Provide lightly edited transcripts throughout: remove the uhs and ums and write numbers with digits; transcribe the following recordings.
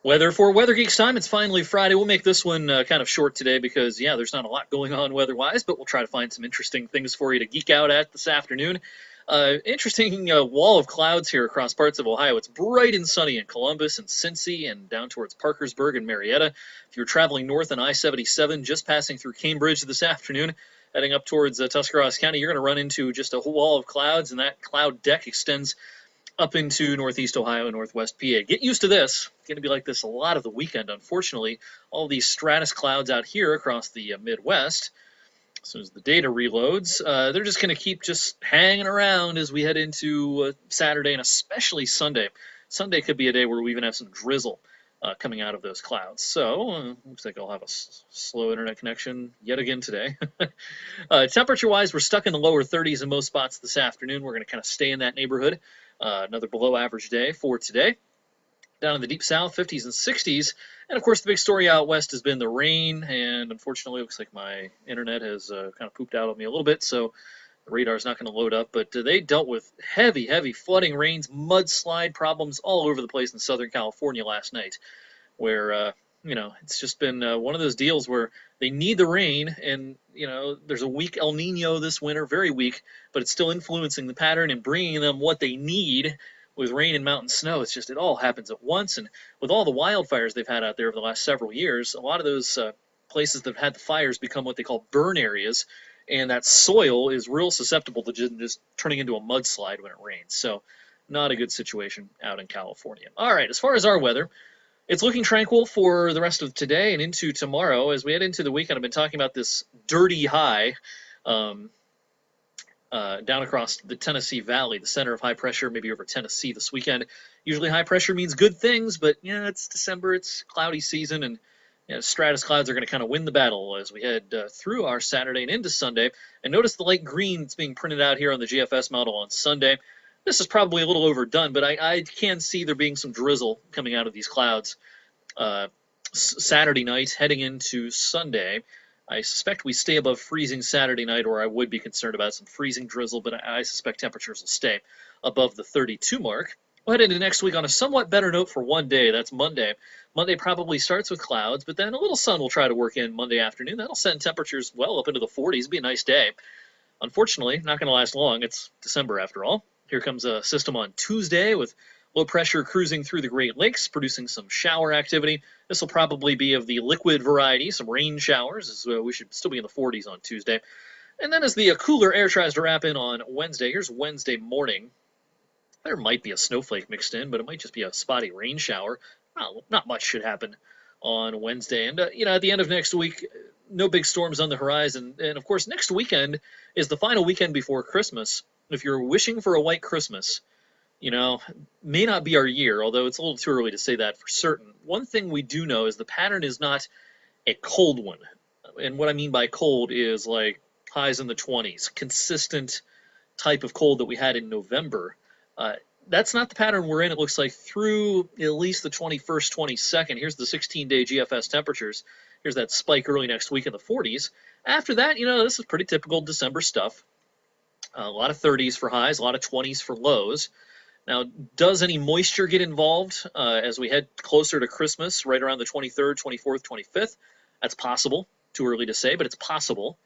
Weather for Weather Geeks time. It's finally Friday. We'll make this one kind of short today because, yeah, there's not a lot going on weather-wise, but we'll try to find some interesting things for you to geek out at this afternoon. Interesting wall of clouds here across parts of Ohio. It's bright and sunny in Columbus and Cincy and down towards Parkersburg and Marietta. If you're traveling north on I-77, just passing through Cambridge this afternoon, heading up towards Tuscarawas County, you're going to run into just a whole wall of clouds, and that cloud deck extends up into northeast Ohio and northwest PA. Get used to this. It's going to be like this a lot of the weekend, unfortunately. All these stratus clouds out here across the Midwest. As soon as the data reloads, they're just going to keep just hanging around as we head into Saturday and especially Sunday. Sunday could be a day where we even have some drizzle coming out of those clouds. So, looks like I'll have a slow internet connection yet again today. Temperature-wise, we're stuck in the lower 30s in most spots this afternoon. We're going to kind of stay in that neighborhood. Another below-average day for today. Down in the deep south, 50s and 60s. And, of course, the big story out west has been the rain. And, unfortunately, it looks like my internet has kind of pooped out on me a little bit. So, the radar's not going to load up. But they dealt with heavy, heavy flooding rains, mudslide problems all over the place in Southern California last night. Where, it's just been one of those deals where they need the rain. And, there's a weak El Nino this winter, very weak. But it's still influencing the pattern and bringing them what they need. With rain and mountain snow, it's just it all happens at once. And with all the wildfires they've had out there over the last several years, a lot of those places that have had the fires become what they call burn areas, and that soil is real susceptible to just turning into a mudslide when it rains. So not a good situation out in California. All right, as far as our weather, it's looking tranquil for the rest of today and into tomorrow. As we head into the weekend, I've been talking about this dirty high down across the Tennessee Valley, the center of high pressure, maybe over Tennessee this weekend. Usually high pressure means good things, but it's December, it's cloudy season, and stratus clouds are going to kind of win the battle as we head through our Saturday and into Sunday. And notice the light green that's being printed out here on the GFS model on Sunday. This is probably a little overdone, but I can see there being some drizzle coming out of these clouds Saturday night heading into Sunday. I suspect we stay above freezing Saturday night, or I would be concerned about some freezing drizzle, but I suspect temperatures will stay above the 32 mark. We'll head into next week on a somewhat better note for one day. That's Monday. Monday probably starts with clouds, but then a little sun will try to work in Monday afternoon. That'll send temperatures well up into the 40s. It'll be a nice day. Unfortunately, not going to last long. It's December after all. Here comes a system on Tuesday with low pressure cruising through the Great Lakes, producing some shower activity. This will probably be of the liquid variety, some rain showers, as we should still be in the 40s on Tuesday. And then as the cooler air tries to wrap in on Wednesday, here's Wednesday morning. There might be a snowflake mixed in, but it might just be a spotty rain shower. Not much should happen on Wednesday. And, at the end of next week, no big storms on the horizon. And, of course, next weekend is the final weekend before Christmas. If you're wishing for a white Christmas, may not be our year, although it's a little too early to say that for certain. One thing we do know is the pattern is not a cold one. And what I mean by cold is like highs in the 20s, consistent type of cold that we had in November. That's not the pattern we're in, it looks like, through at least the 21st, 22nd. Here's the 16-day GFS temperatures. Here's that spike early next week in the 40s. After that, this is pretty typical December stuff. A lot of 30s for highs, a lot of 20s for lows. Now, does any moisture get involved as we head closer to Christmas, right around the 23rd, 24th, 25th? That's possible. Too early to say, but it's possible.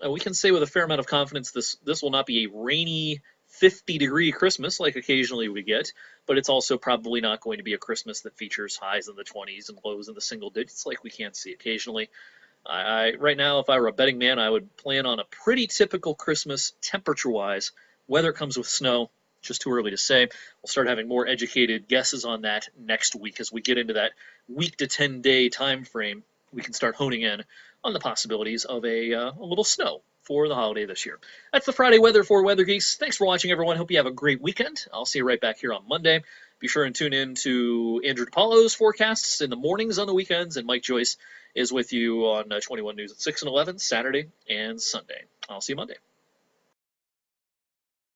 We can say with a fair amount of confidence this will not be a rainy 50-degree Christmas like occasionally we get, but it's also probably not going to be a Christmas that features highs in the 20s and lows in the single digits like we can see occasionally. Right now, if I were a betting man, I would plan on a pretty typical Christmas temperature-wise. Whether it comes with snow, just too early to say. We'll start having more educated guesses on that next week as we get into that week to 10-day time frame. We can start honing in on the possibilities of a little snow for the holiday this year. That's the Friday weather for Weather Geeks. Thanks for watching, everyone. Hope you have a great weekend. I'll see you right back here on Monday. Be sure and tune in to Andrew DePaulo's forecasts in the mornings on the weekends, and Mike Joyce is with you on 21 News at 6 and 11, Saturday and Sunday. I'll see you Monday.